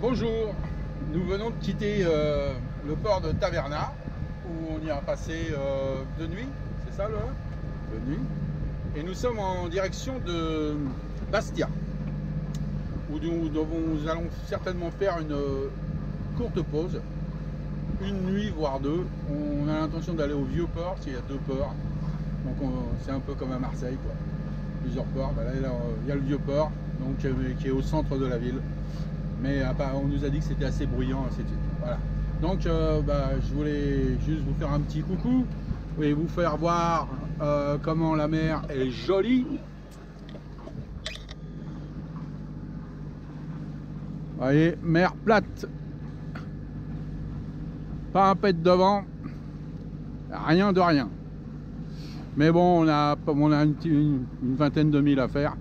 Bonjour, nous venons de quitter le port de Taverna où on ira passer de nuit, c'est ça de nuit. Et nous sommes en direction de Bastia où nous allons certainement faire une courte pause, une nuit voire deux. On a l'intention d'aller au vieux port, parce qu'il y a deux ports, donc c'est un peu comme à Marseille quoi. Plusieurs ports, là il y a le vieux port donc, qui est au centre de la ville. Mais on nous a dit que c'était assez bruyant, voilà. Donc je voulais juste vous faire un petit coucou et vous faire voir comment la mer est jolie. Vous voyez, mer plate, pas un pet devant, rien de rien. Mais bon, on a une vingtaine de milles à faire.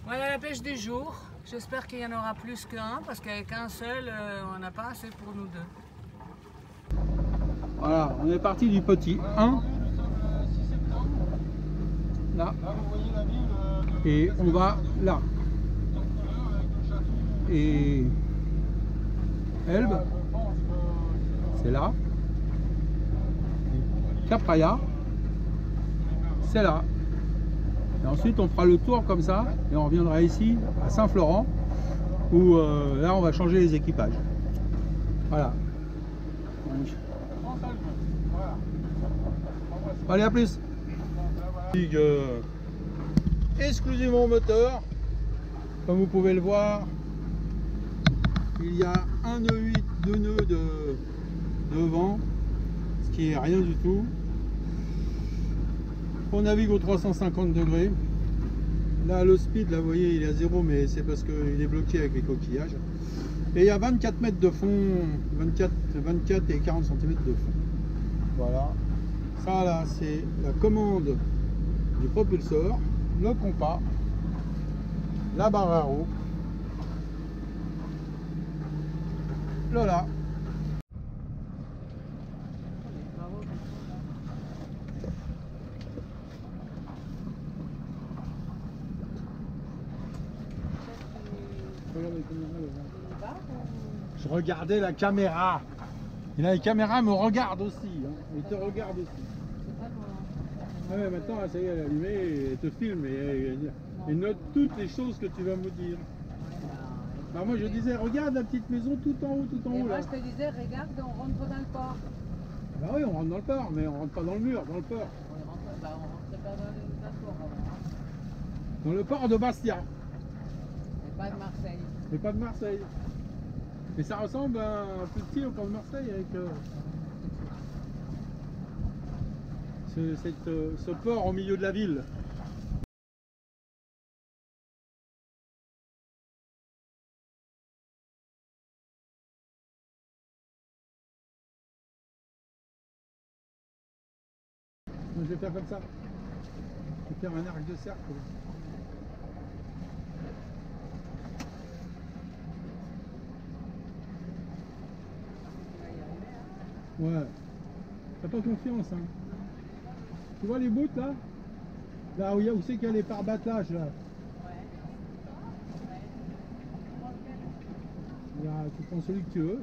Voilà la pêche du jour. J'espère qu'il y en aura plus qu'un, parce qu'avec un seul, on n'a pas assez pour nous deux. Voilà, on est parti du petit 1. Là. Et on va là. Et Elbe, c'est là. Capraia, c'est là. Et ensuite on fera le tour comme ça et on reviendra ici à Saint-Florent où là on va changer les équipages. Voilà. Donc, allez, à plus. Exclusivement moteur. Comme vous pouvez le voir, il y a un nœud 8, deux nœuds de vent, ce qui est rien du tout. On navigue au 350 degrés. Là le speed, là vous voyez il est à 0, mais c'est parce qu'il est bloqué avec les coquillages. Et il y a 24 mètres de fond, 24 et 40 cm de fond. Voilà. Ça là c'est la commande du propulseur, le compas, la barre à roue, là. Je regardais la caméra. Et là, les caméras me regardent aussi. Hein. Ils te regardent aussi. Ouais, maintenant, ça y est, elle est allumée, et elle te filme et note toutes les choses que tu vas me dire. Alors moi, je disais, regarde la petite maison tout en haut, Et moi, là. je te disais, regarde, on rentre dans le port. Bah oui, on rentre dans le port, mais on rentre pas dans le mur, dans le port. On rentre pas dans le port. Dans le port de Bastia. Et pas de Marseille. Mais pas de Marseille. Et ça ressemble un peu petit au port de Marseille avec ce port au milieu de la ville. Je vais faire comme ça. Je vais faire un arc de cercle. Ouais. T'as pas confiance, hein. Tu vois les bouts là? Là où c'est qu'il y a les pare-battelages là. Là, tu prends celui que tu veux.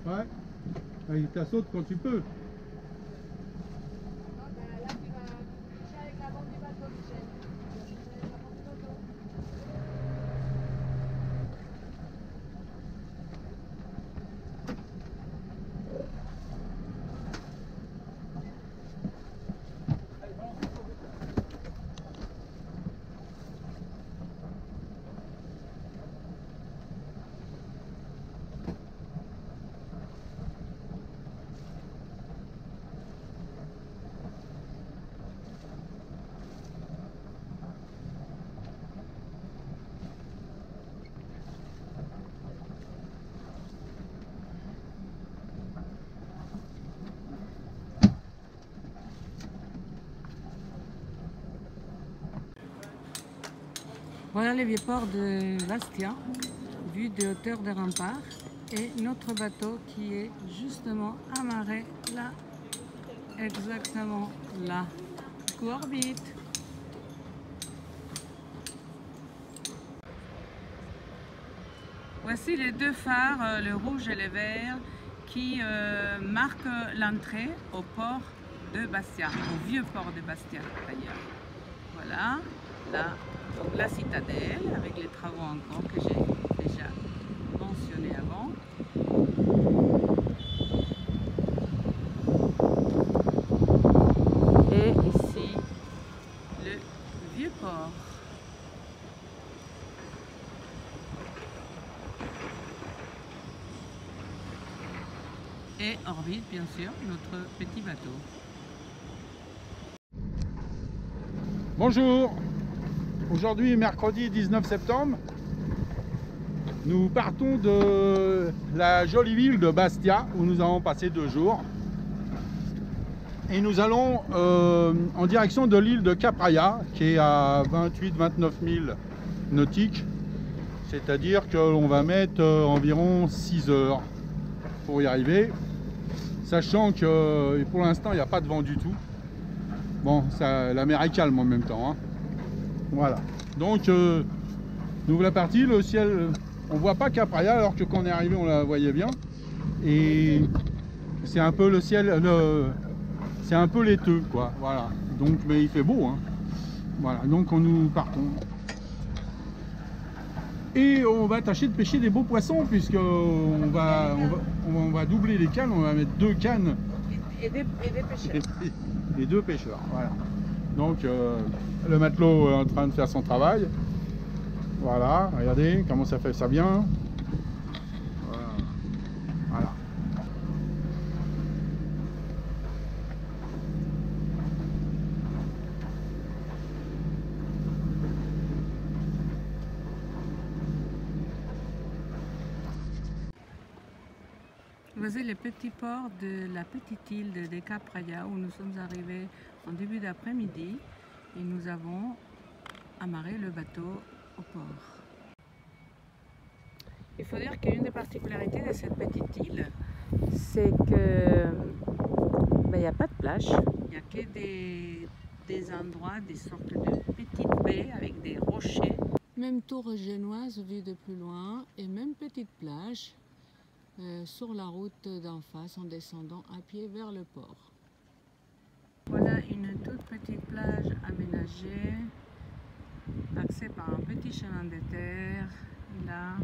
Ouais. Il t'assaute quand tu peux. Voilà les vieux ports de Bastia, vu de hauteur des remparts, et notre bateau qui est justement amarré là, exactement là. Cours vite. Voici les deux phares, le rouge et le vert, qui marquent l'entrée au port de Bastia, au vieux port de Bastia d'ailleurs. Voilà, là, donc la citadelle avec les travaux encore que j'ai déjà mentionnés avant. Et ici, le vieux port. Et Orbite, bien sûr, notre petit bateau. Bonjour, aujourd'hui mercredi 19 septembre, nous partons de la jolie ville de Bastia où nous avons passé 2 jours et nous allons en direction de l'île de Capraia qui est à 28-29 000 nautiques, c'est-à-dire qu'on va mettre environ 6 heures pour y arriver, sachant que pour l'instant il n'y a pas de vent du tout. Bon, la mer est calme en même temps, hein. Voilà, donc nous voilà partis. Le ciel, on voit pas Capraia alors que quand on est arrivé on la voyait bien, et c'est un peu le ciel, c'est un peu laiteux quoi, voilà. Donc mais il fait beau, hein. Voilà, donc nous partons et on va tâcher de pêcher des beaux poissons, puisque on va doubler les cannes, on va mettre 2 cannes Et des pêcheurs. Et 2 pêcheurs, voilà. Donc le matelot est en train de faire son travail. Voilà, regardez comment ça fait ça bien. Voilà. Voici le petit port de la petite île de Capraia où nous sommes arrivés en début d'après-midi et nous avons amarré le bateau au port. Il faut dire qu'une des particularités de cette petite île, c'est que il n'y a pas de plage, il n'y a que des endroits, des sortes de petites baies avec des rochers. Même tour génoise vue de plus loin et même petite plage. Sur la route d'en face en descendant à pied vers le port. Voilà une toute petite plage aménagée, accès par un petit chemin de terre. Là,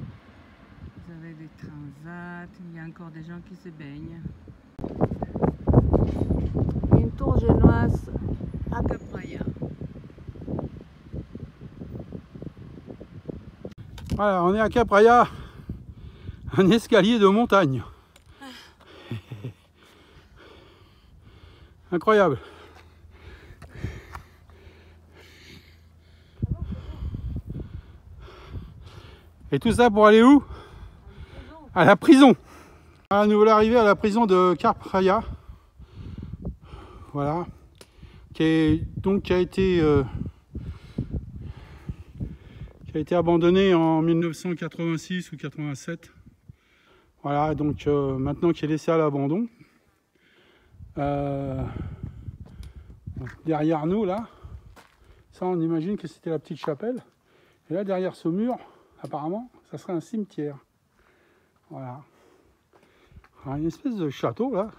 vous avez des transats, il y a encore des gens qui se baignent. Une tour génoise à Capraia. Voilà, on est à Capraia. Un escalier de montagne. Incroyable. Et tout ça pour aller où? À la prison. Ah, nous voilà arrivés à la prison de Capraia. Voilà. Qui a été abandonnée en 1986 ou 87. Voilà, donc maintenant qui est laissé à l'abandon. Derrière nous, là, ça on imagine que c'était la petite chapelle. Et là, derrière ce mur, apparemment, ça serait un cimetière. Voilà. Alors, une espèce de château, là.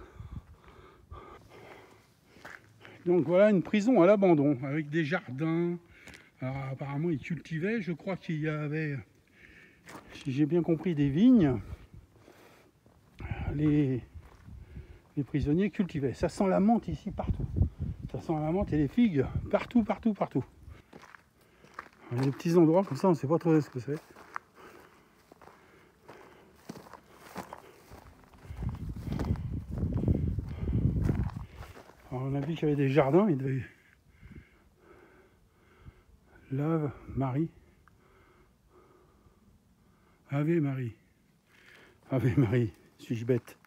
Donc voilà, une prison à l'abandon, avec des jardins. Alors apparemment, ils cultivaient, je crois qu'il y avait, si j'ai bien compris, des vignes. Les prisonniers cultivaient. Ça sent la menthe ici partout. Ça sent la menthe et les figues partout, partout, partout. Il y a des petits endroits comme ça, on ne sait pas trop ce que c'est. Alors, on a vu qu'il y avait des jardins, il devait... Lave Marie. Ave Marie. Ave Marie. Suis-je bête?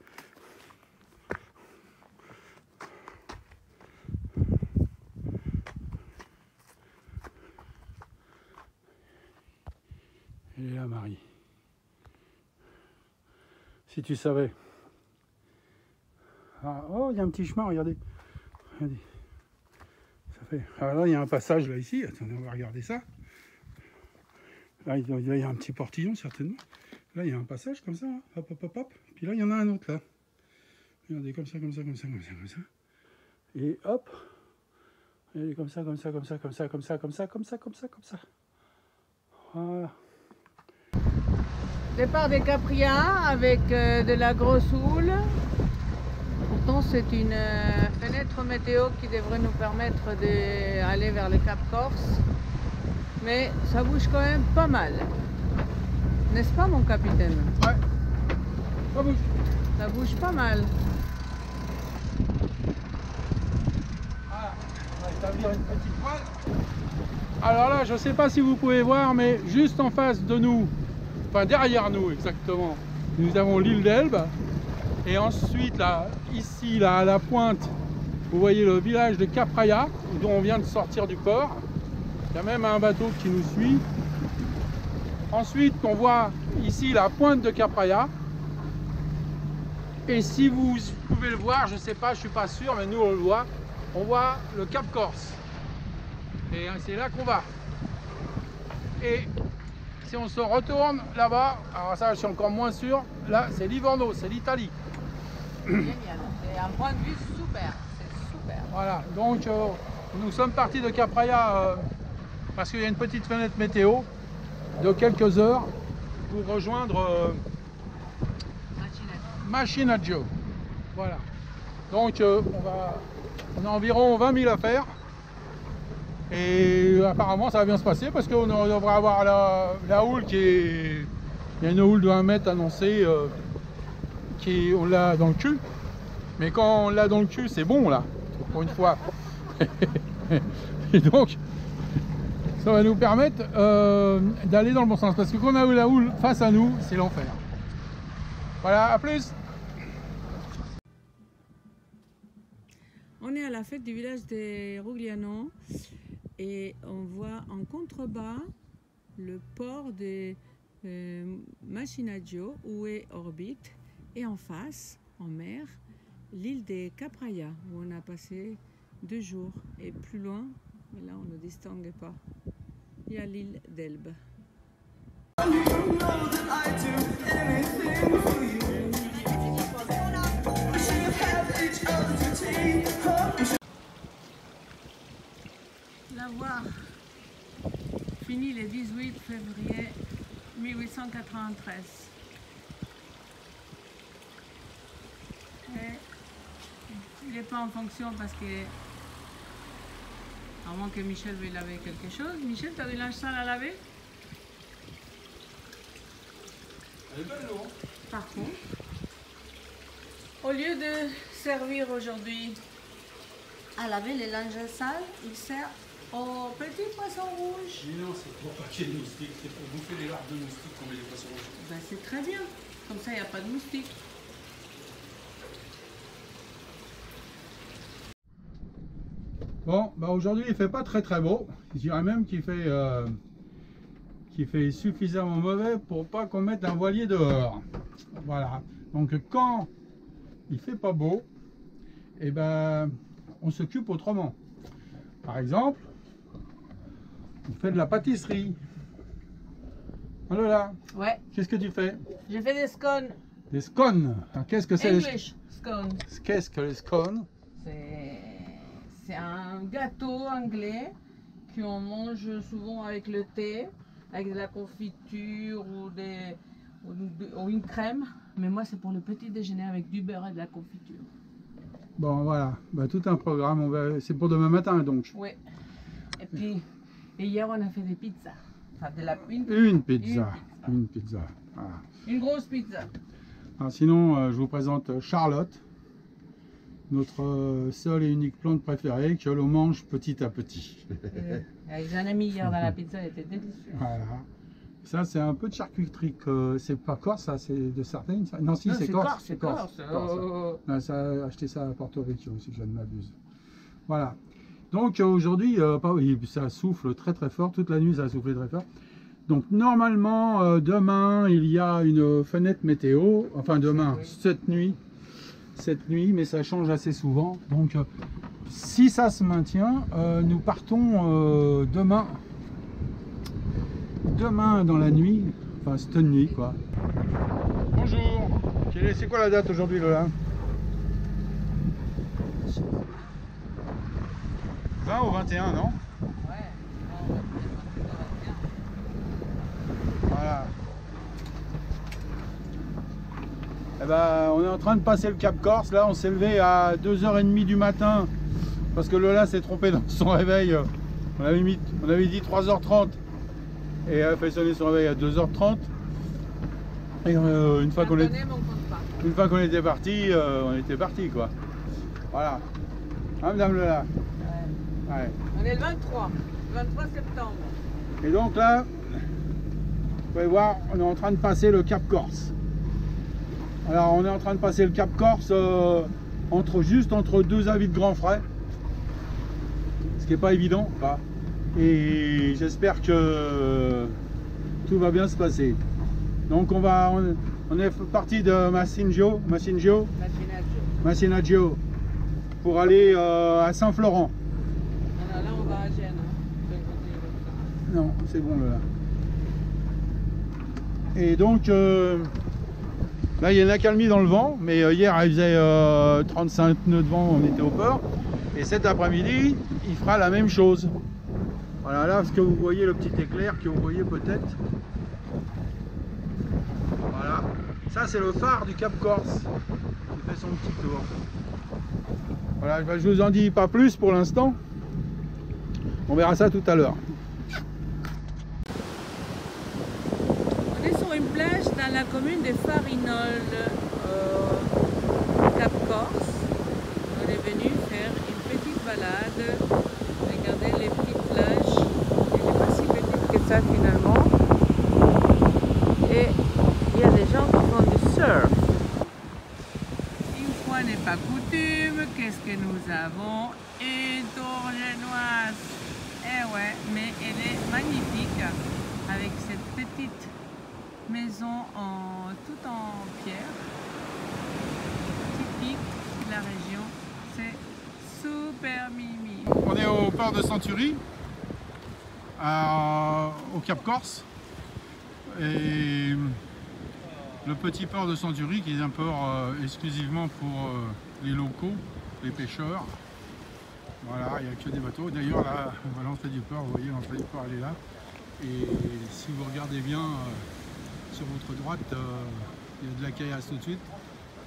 Marie. Si tu savais. Ah, oh, il y a un petit chemin, regardez. Regardez. Ça fait... Alors là, il y a un passage là ici. Attendez, on va regarder ça. Là, il y a un petit portillon certainement. Là, il y a un passage comme ça. Hein. Hop, hop, hop, hop. Puis là, il y en a un autre là. Regardez, comme ça, comme ça, comme ça, comme ça, comme ça. Et hop. Regardez, comme ça, comme ça, comme ça, comme ça, comme ça, comme ça, comme ça, comme ça, comme ça. Voilà. Départ des Capria avec de la grosse houle. Pourtant, c'est une fenêtre météo qui devrait nous permettre d'aller vers le Cap Corse. Mais ça bouge quand même pas mal. N'est-ce pas, mon capitaine? Ouais. Ça bouge. Ça bouge pas mal. Voilà. On va établir une petite voile. Alors là, je ne sais pas si vous pouvez voir, mais juste en face de nous, enfin derrière nous exactement, nous avons l'île d'Elbe. Et ensuite, là, ici, là, à la pointe, vous voyez le village de Capraia, dont on vient de sortir du port. Il y a même un bateau qui nous suit. Ensuite, on voit ici la pointe de Capraia. Et si vous pouvez le voir, je ne sais pas, je ne suis pas sûr, mais nous on le voit. On voit le Cap Corse. Et c'est là qu'on va. Et si on se retourne là-bas, alors ça je suis encore moins sûr, là c'est Livorno, c'est l'Italie. Génial. C'est un point de vue super. C'est super. Voilà, donc nous sommes partis de Capraia parce qu'il y a une petite fenêtre météo de quelques heures pour rejoindre Machinaggiò. Voilà. Donc on a environ 20 000 à faire. Et apparemment ça va bien se passer parce qu'on devrait avoir la houle qui est... Il y a une houle de 1 mètre annoncée on l'a dans le cul. Mais quand on l'a dans le cul, c'est bon là, pour une fois. Et donc, ça va nous permettre d'aller dans le bon sens. Parce que quand on a eu la houle face à nous, c'est l'enfer. Voilà, à plus. On est à la fête du village de Rugliano et on voit en contrebas le port de Machinaggiò où est Orbit et en face, en mer, l'île de Capraia où on a passé 2 jours et plus loin, mais là on ne distingue pas, il y a l'île d'Elbe. L'avoir fini le 18 février 1893. Et il n'est pas en fonction parce que, à moins que Michel veuille laver quelque chose. Michel, tu as du linge sale à laver? Elle est belle l'eau. Par contre, au lieu de servir aujourd'hui à laver les linges sales, il sert au petit poisson rouge. Mais non, c'est pour paquet de moustiques, c'est pour bouffer les larves de moustiques qu'on met les poissons rouges. Ben, c'est très bien, comme ça il n'y a pas de moustiques. Bon, bah aujourd'hui il fait pas très beau. Je dirais même qu'il fait suffisamment mauvais pour pas qu'on mette un voilier dehors. Voilà. Donc quand il fait pas beau, et ben on s'occupe autrement. Par exemple, on fait de la pâtisserie. Oh là là. Ouais. Qu'est-ce que tu fais? J'ai fait des scones. Des scones. Qu'est-ce que c'est? English scones. Qu'est-ce que les scones? C'est un gâteau anglais qu'on mange souvent avec le thé, avec de la confiture ou une crème. Mais moi, c'est pour le petit déjeuner avec du beurre et de la confiture. Bon, voilà. Bah, tout un programme. C'est pour demain matin, donc. Oui. Et puis, hier, on a fait des pizzas. Enfin, Une pizza. Une pizza. Voilà. Une grosse pizza. Alors, sinon, je vous présente Charlotte, notre seule et unique plante préférée que l'on mange petit à petit. J'en ai mis hier dans la pizza, elle était délicieuse. Voilà. Ça, c'est un peu de charcuterie. C'est pas corse, ça, c'est de certaines. Non, si, c'est corse. C'est corse. Non, ça, acheté ça à Porto Vecchio, si je ne m'abuse. Voilà. Donc aujourd'hui, ça souffle très fort. Toute la nuit, ça a soufflé très fort. Donc normalement, demain, il y a une fenêtre météo. Enfin demain, cette nuit, mais ça change assez souvent. Donc si ça se maintient, nous partons demain dans la nuit. Enfin cette nuit quoi. Bonjour. C'est quoi la date aujourd'hui, Lola? 20 ou 21, non? Voilà. Eh ben, on est en train de passer le Cap Corse. Là, on s'est levé à 2h30 du matin parce que Lola s'est trompée dans son réveil. On avait dit 3h30 et elle a fait sonner son réveil à 2h30. Et une fois qu'on était parti, on était parti quoi. Voilà. Hein, Madame Lola? Ouais. On est le 23 septembre. Et donc là, vous pouvez voir, on est en train de passer le Cap Corse. Alors on est en train de passer le Cap Corse juste entre deux avis de grand frais. Ce qui n'est pas évident. Pas. Et j'espère que tout va bien se passer. Donc on est parti de Massinagio pour aller à Saint-Florent. Alors là on va à Gênes. Non, c'est bon là. Et donc là il y a une accalmie dans le vent, mais hier il faisait 35 nœuds de vent, on était au port. Et cet après-midi, il fera la même chose. Voilà, là ce que vous voyez, le petit éclair que vous voyez peut-être. Voilà, ça c'est le phare du Cap Corse qui fait son petit tour. Voilà, je vous en dis pas plus pour l'instant. On verra ça tout à l'heure. On est sur une plage dans la commune de Farinolles, Cap Corse. On est venu faire une petite balade. Regardez les petites plages. Elle n'est pas si petite que ça finalement. Et il y a des gens qui font du surf. Une fois n'est pas coutume, qu'est-ce que nous avons? Une tour génoise. Eh ouais, mais elle est magnifique avec cette petite maison tout en pierre, typique de la région. C'est super mimi. On est au port de Century, au Cap Corse, et le petit port de Century qui est un port exclusivement pour les locaux, les pêcheurs. Voilà, il n'y a que des bateaux. D'ailleurs, là, à l'entrée du port, vous voyez, l'entrée du port, elle est là. Et si vous regardez bien sur votre droite, il y a de la caillasse tout de suite.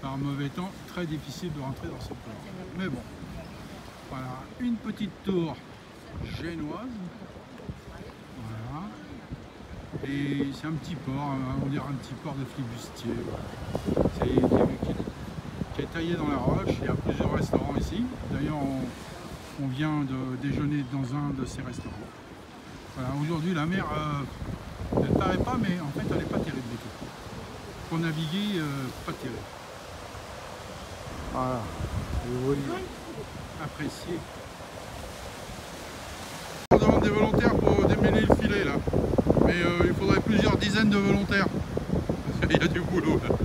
Par mauvais temps, très difficile de rentrer dans ce port. Mais bon, voilà, une petite tour génoise. Voilà. Et c'est un petit port, on dirait un petit port de flibustier. Voilà. Qui est taillé dans la roche. Il y a plusieurs restaurants ici. D'ailleurs, on vient de déjeuner dans un de ces restaurants. Voilà, aujourd'hui la mer ne paraît pas, mais en fait elle n'est pas terrible du tout. Pour naviguer, pas terrible. Voilà, vous voyez, apprécier. On demande des volontaires pour démêler le filet là, mais il faudrait plusieurs dizaines de volontaires. Il y a du boulot là.